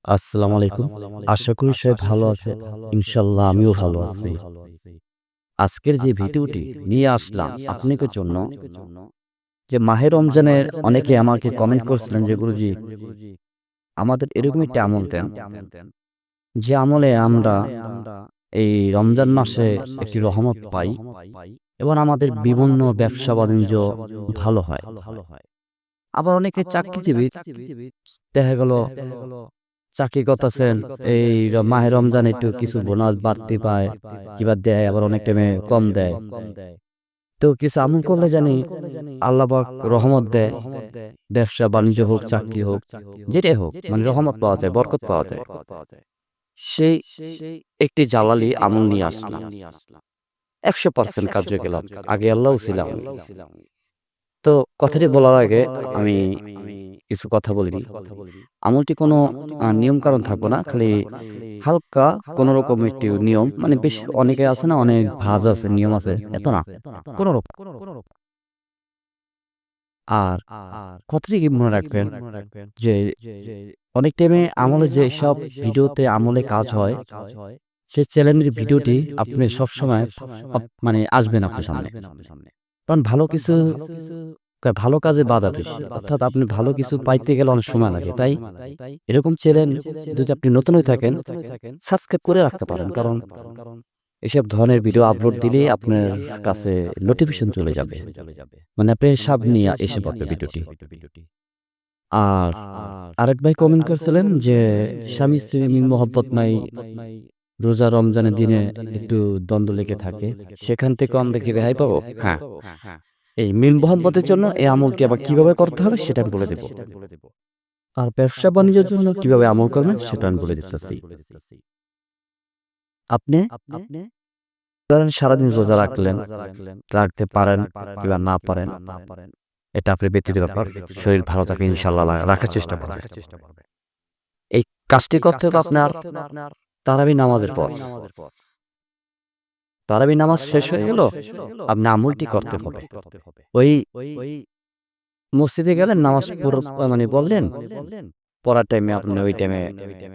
আসসালামু আলাইকুম। আশা করি সবাই ভালো আছেন। ইনশাআল্লাহ আমিও ভালো আছি। আজকের যে ভিডিওটি নিয়ে আসলাম আপনাদের জন্য যে মাহে রমজানের অনেকে আমাকে কমেন্ট করছিলেন যে গুরুজি আমাদের এরকম একটা আমল দেন। যে আমলে আমরা এই রমজান মাসে একটি রহমত পাই এবং আমাদের বিভিন্ন ব্যবসা-বাণিজ্য ভালো হয়। আবার অনেকে চাকরিজীবী দেখা গেল চাকরি করতেছেন এই মাহে রমজানে একটু কিছু বোনাস বাড়তি পায় কিংবা দেয় আবার অনেক টাইমে কম দেয়। তো কিছু আমল করলে জানি আল্লাহ পাক রহমত দেয়। ব্যবসা বাণিজ্য হোক, চাকরি হোক, যেটাই হোক মানে রহমত পাওয়া যায়, বরকত পাওয়া যায়। সেই একটি জালালি আমল নিয়ে আসলাম। ১০০% কার্যকলাপ। আগে আল্লাহও ছিলাম। তো কথাটি বলার আগে আমি কিছু কথা বলে নিই। আমলটি কোনো নিয়ম-কানুন থাকবে না। খালি হালকা কোনরকম একটি নিয়ম মানে বেশ অনেকে আছে না অনেক ভাঁজ আছে, নিয়ম আছে। এত না। কোনরকম। আর কথাটি কি মনে রাখবেন যে অনেক টাইমে আমলে যেসব ভিডিওতে আমলে কাজ হয়, সে চ্যানেলের ভিডিওটি আপনি সবসময় মানে আসবেন আপনার সামনে। কারণ ভালো কাজে বাধা বেশি। অর্থাৎ আপনি ভালো কিছু পাইতে গেলে অনেক সময় লাগে। তাই এরকম চ্যানেল যদি আপনি নতুন হয়ে থাকেন, সাবস্ক্রাইব করে রাখতে পারেন। কারণ এসব ধরনের ভিডিও আপলোড দিলেই আপনার কাছে নোটিফিকেশন চলে যাবে। মানে আপনি সামনে এসে পড়বে ভিডিওটি। আর আরেক ভাই কমেন্ট করছিলেন যে স্বামী-স্ত্রীর মিল মহব্বত নাই, রোজা রমজানের দিনে একটু দ্বন্দ্ব লেগে থাকে। সেখান থেকেও আমরা কি রেহাই পাবো? হ্যাঁ। এই মিল মহব্বতের জন্য এই আমলটি আবার কিভাবে করতে হবে সেটা আমি বলে দেব। আর ব্যবসা-বাণিজ্যের জন্য কিভাবে আমল করবেন সেটা আমি বলে দিতেছি। আপনি ধরেন সারাদিন রোজা রাখলেন, রাখতে পারেন কিংবা না পারেন, এটা আপনার ব্যক্তিগত ব্যাপার। শরীর ভালো থাকলে ইনশাআল্লাহ রাখার চেষ্টা করবেন। এই কাজটি করতে হবে আপনার তারাবি নামাজের পর। তারাবি নামাজ শেষ হয়ে গেল, আপনি আমলটি করতে হবে। ওই মসজিদে গেলেন নামাজ মানে বললেন, পড়ার টাইমে আপনি ওই টাইমে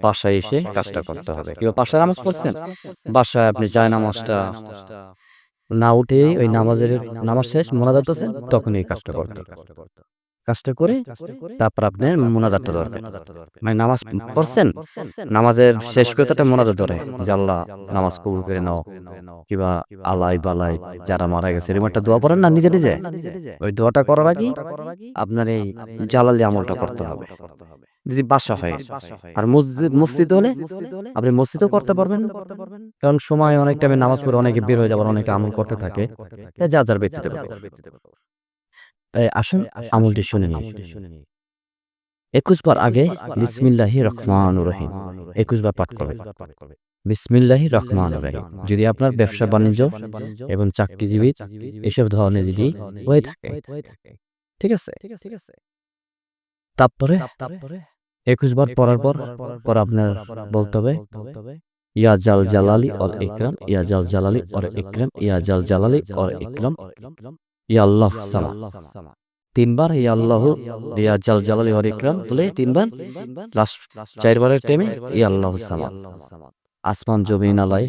বাসায় এসে কাজটা করতে হবে। কিংবা বাসায় নামাজ পড়ছেন, বাসায় আপনি জায়নামাজটা না উঠেই ওই নামাজ শেষ মোনাজাত আছে তখন এই কাজটা করতে হবে। কাজটা করে তারপর আপনার মোনাজাতটা দরকার। মানে নামাজ পড়ছেন, নামাজের শেষ কথাটা মোনাজাত ধরে যে আল্লাহ নামাজ কবুল করে নাও কিংবা আলাই বালাই যারা মারা গেছে এরকম একটা দোয়া পড়েন না নিজে নিজে। ওই দোয়াটা করার আগেই আপনার এই জালালি আমলটা করতে হবে। যদি বাসা হয় আর মসজিদ হলে আপনি মসজিদেও করতে পারবেন। কারণ সময় অনেক টাইমে নামাজ পড়ে অনেকে বের হয়ে যাবার অনেকে আমল করতে থাকে। যার যার ব্যক্তিগত ব্যাপার। আসুন আমলটি শুনে নিই। ২১ বার আগে বিসমিল্লাহির রহমানির রহিম ২১ বার পাঠ করবেন। বিসমিল্লাহির রহমানির রহিম। যদি আপনার ব্যবসা-বাণিজ্য এবং চাকরিজীবী এসব ধরনের যদি হয়ে থাকে। ঠিক আছে? তারপরে ২১ বার পড়ার পর আপনার বলতে হবে ইয়া জাল জালালি ওয়াল ইকরাম, ইয়া জাল জালালি ওয়াল ইকরাম, ইয়া জাল জালালি ওয়াল ইকরাম, ইয়া আল্লাহ সামাদ। ৩ বার ইয়া আল্লাহু ইয়া জাল জালালি ওয়াল ইকরাম বলে ৩ বার লাস্ট ৪ বারের টাইমে ইয়া আল্লাহু সামাদ। আসমান জমিন আলাই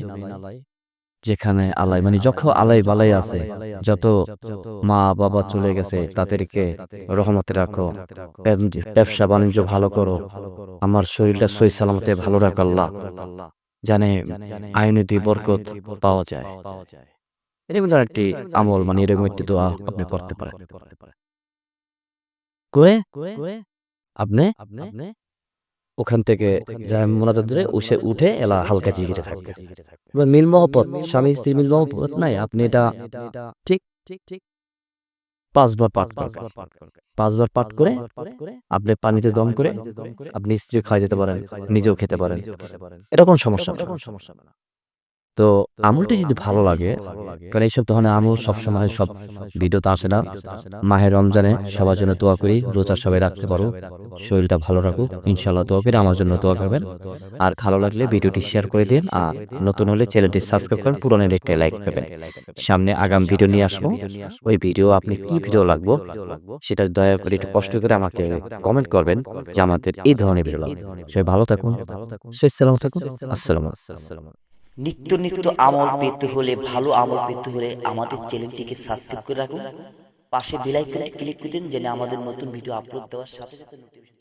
যেখানে আলাই মানে যত আলাই বালাই আছে, যত মা বাবা চলে গেছে তাদেরকে রহমতে রাখো, ব্যবসা বাণিজ্য ভালো করো, আমার শরীরটা সহি সালামতে ভালো রাখো আল্লাহ, জানে আইনতি বরকত পাওয়া যায়। এরকম একটি আমল মানে এরকম একটি দোয়া আপনি করতে পারেন। করে আপনি ওখান থেকে মোনাজাত ধরে উঠে এলা হালকা জিগিরে থাকবে। এবার মিল মহব্বত স্বামী স্ত্রীর মিল মহব্বত নাই, আপনি এটা ঠিক ৫ বার পাঠ করবেন। ৫ বার পাঠ করে আপনি পানিতে দম করে আপনি স্ত্রী খাওয়াই দিতে পারেন, নিজেও খেতে পারেন। এটা কোনো সমস্যা না। তো আমলটি যদি ভালো লাগে, কারণ এইসব ধরনের আমল সবসময় সব ভিডিওতে আসে না। মাহে রমজানে সবার জন্য দোয়া করি, রোজা সবাই রাখতে পারো, শরীরটা ভালো রাখুক। ইনশাআল্লাহ দোয়া করি, আমার জন্য দোয়া করবেন। আর ভালো লাগলে ভিডিওটি শেয়ার করে দিন। আর নতুন হলে চ্যানেলটি সাবস্ক্রাইব করেন, পুরনো একটা লাইক করবেন। সামনে আগাম ভিডিও নিয়ে আসবো। ওই ভিডিও আপনি কি ভিডিও লাগবো সেটা দয়া করে একটু কষ্ট করে আমাকে কমেন্ট করবেন যে আমাদের এই ধরনের ভিডিও লাগবে। সবাই ভালো থাকুন, সালাম থাকুন। আসসালামু নিত্য নিত্য আমল পেতে হলে, ভালো আমল পেতে হলে আমাদের চ্যানেলটিকে সাবস্ক্রাইব করে রাখুন। পাশে বেল আইকনে ক্লিক করে দিন যেন আমাদের নতুন ভিডিও আপলোড দেওয়ার সাথে সাথে নোটিফিকেশন